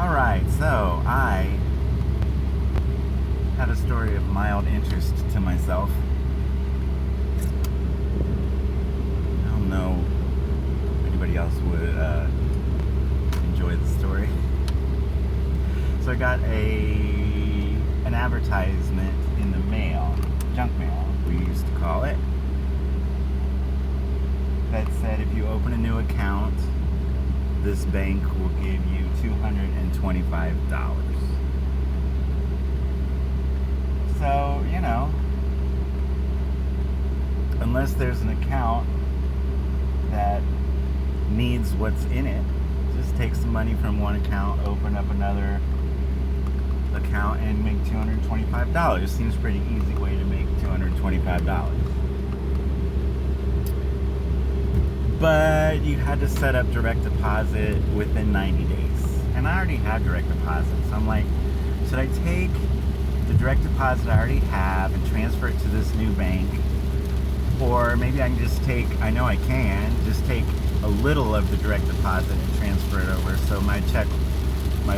Alright, so I had a story of mild interest to myself. I don't know if anybody else would enjoy the story. So I got an advertisement in the mail, junk mail, we used to call it, that said if you open a new account, this bank will give you $225. So, unless there's an account that needs what's in it, just take some money from one account, open up another account, and make $225. Seems pretty easy way to make $225. But you had to set up direct deposit within 90 days. And I already have direct deposit. So I'm like, should I take the direct deposit I already have and transfer it to this new bank? Or maybe I can just take, I know I can, just take a little of the direct deposit and transfer it over. So my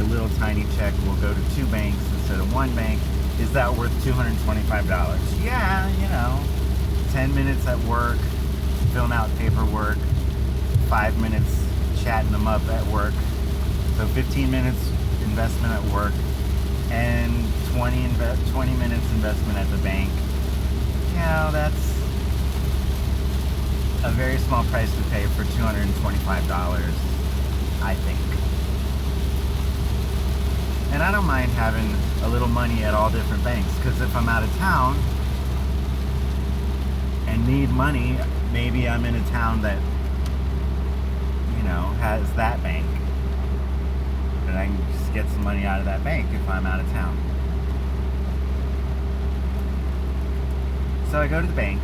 little tiny check will go to two banks instead of one bank. Is that worth $225? Yeah, 10 minutes at work, filling out paperwork, 5 minutes chatting them up at work, so 15 minutes investment at work, and 20 minutes investment at the bank. That's a very small price to pay for $225, I think. And I don't mind having a little money at all different banks, because if I'm out of town and need money, maybe I'm in a town that has that bank, and I can just get some money out of that bank if I'm out of town. So I go to the bank,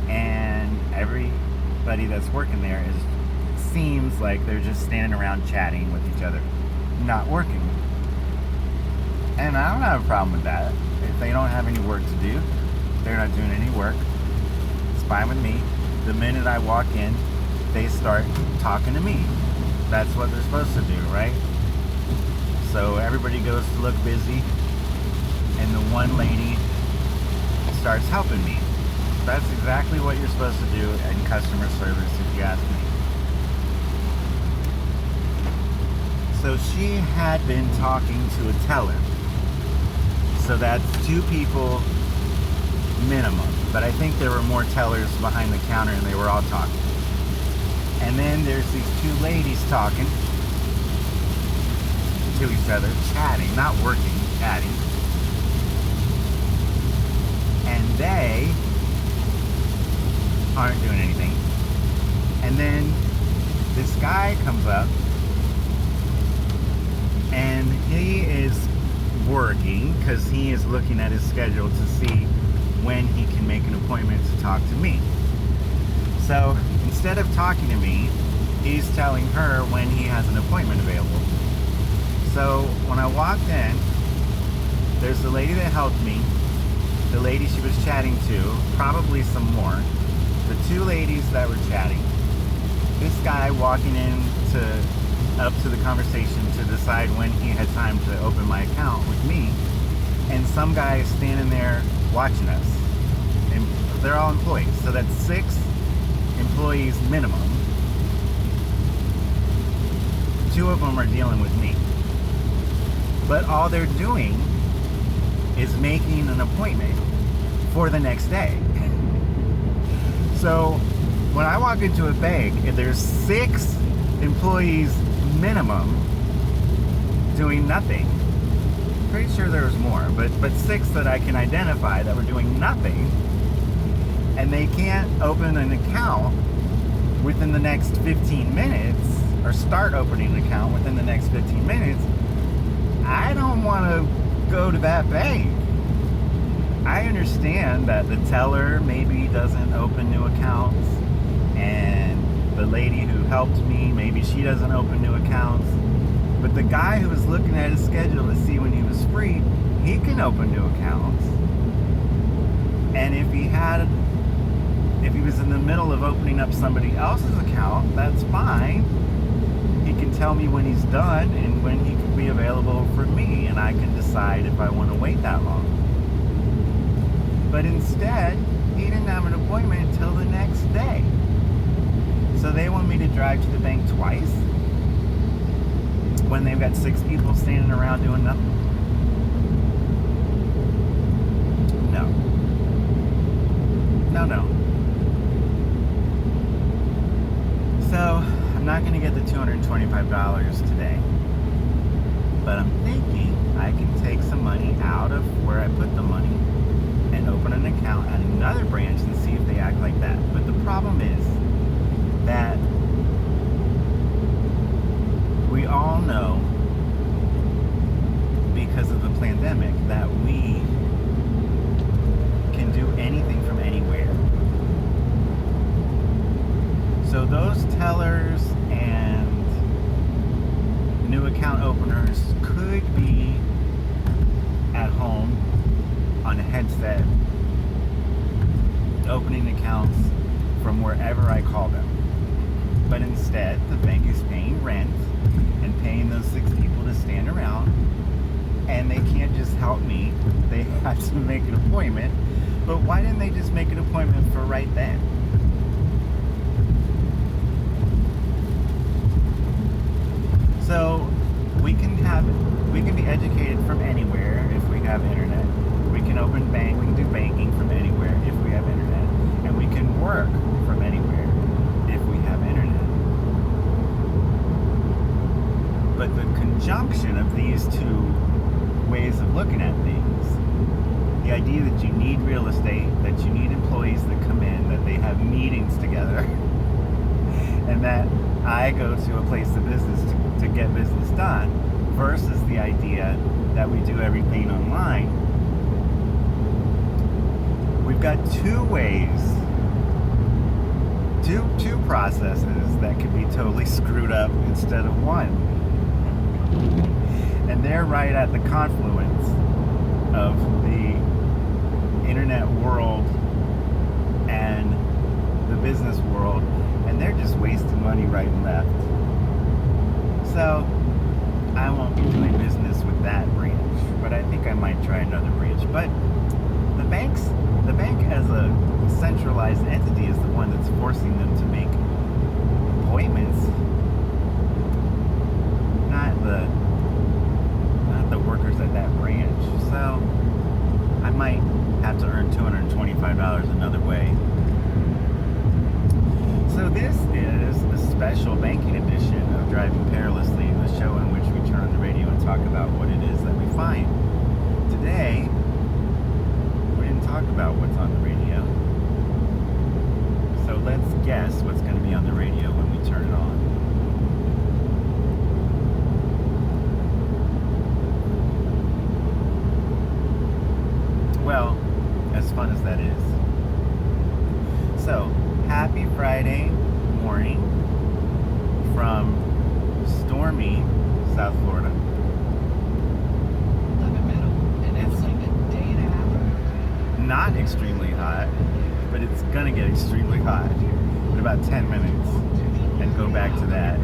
and everybody that's working there seems like they're just standing around chatting with each other, not working. And I don't have a problem with that. If they don't have any work to do, they're not doing any work, it's fine with me. The minute I walk in, they start talking to me. That's what they're supposed to do, right? So everybody goes to look busy, and the one lady starts helping me. That's exactly what you're supposed to do in customer service, if you ask me. So she had been talking to a teller. So that's two people minimum. But I think there were more tellers behind the counter, and they were all talking. And then there's these two ladies talking to each other, chatting, not working, chatting. And they aren't doing anything. And then this guy comes up, and he is working because he is looking at his schedule to see when he can make an appointment to talk to me. So instead of talking to me, he's telling her when he has an appointment available. So when I walked in, there's the lady that helped me, the lady she was chatting to, probably some more, the two ladies that were chatting, this guy walking in up to the conversation to decide when he had time to open my account with me, and some guy standing there watching us. And they're all employees, so that's 6 employees minimum. 2 of them are dealing with me. But all they're doing is making an appointment for the next day. So when I walk into a bank and there's 6 employees minimum doing nothing, pretty sure there was more, but 6 that I can identify that were doing nothing, and they can't open an account within the next 15 minutes, or start opening an account within the next 15 minutes, I don't want to go to that bank. I understand that the teller maybe doesn't open new accounts, and the lady who helped me, maybe she doesn't open new accounts, but the guy who was looking at his schedule to see when he was free, he can open new accounts. And if he was in the middle of opening up somebody else's account, that's fine. He can tell me when he's done and when he can be available for me, and I can decide if I want to wait that long. But instead, he didn't have an appointment until the next day. So they want me to drive to the bank twice when they've got 6 people standing around doing nothing. No. No. So I'm not going to get the $225 today, but I'm thinking I can take some money out of where I put the money and open an account at another branch and see if they act like that. But the problem is that we all know, because of the pandemic, that we can do anything from anywhere. So those tellers and new account openers could be at home on a headset opening accounts from wherever I call them. But instead, the bank is paying rent and paying those 6 people to stand around, and they can't just help me. They have to make an appointment. But why didn't they just make an appointment for right then? So we can be educated from anywhere if we have internet. We can do banking from anywhere if we have internet, and we can work from anywhere if we have internet. But the conjunction of these two ways of looking at things, the idea that you need real estate, that you need employees that come in, that they have meetings together, and that I go to a place of business to get business done, versus the idea that we do everything online. We've got 2 ways, two processes that could be totally screwed up instead of one. And they're right at the confluence of the internet world and the business world, and they're just wasting money right and left. So I won't be doing business with that branch, but I think I might try another branch. But the bank as a centralized entity is the one that's forcing them to make appointments, not the workers at that branch. So I might have to earn $225 another way. So this is a special banking edition of Driving Perilously, the show in which we turn on the radio and talk about what it is that we find. Today, we didn't talk about what's on the radio. So let's guess what's going to be on the radio when we turn it on. Well, as fun as that is. So, happy Friday morning from stormy South Florida. It's not extremely hot, but it's gonna get extremely hot in about 10 minutes and go back to that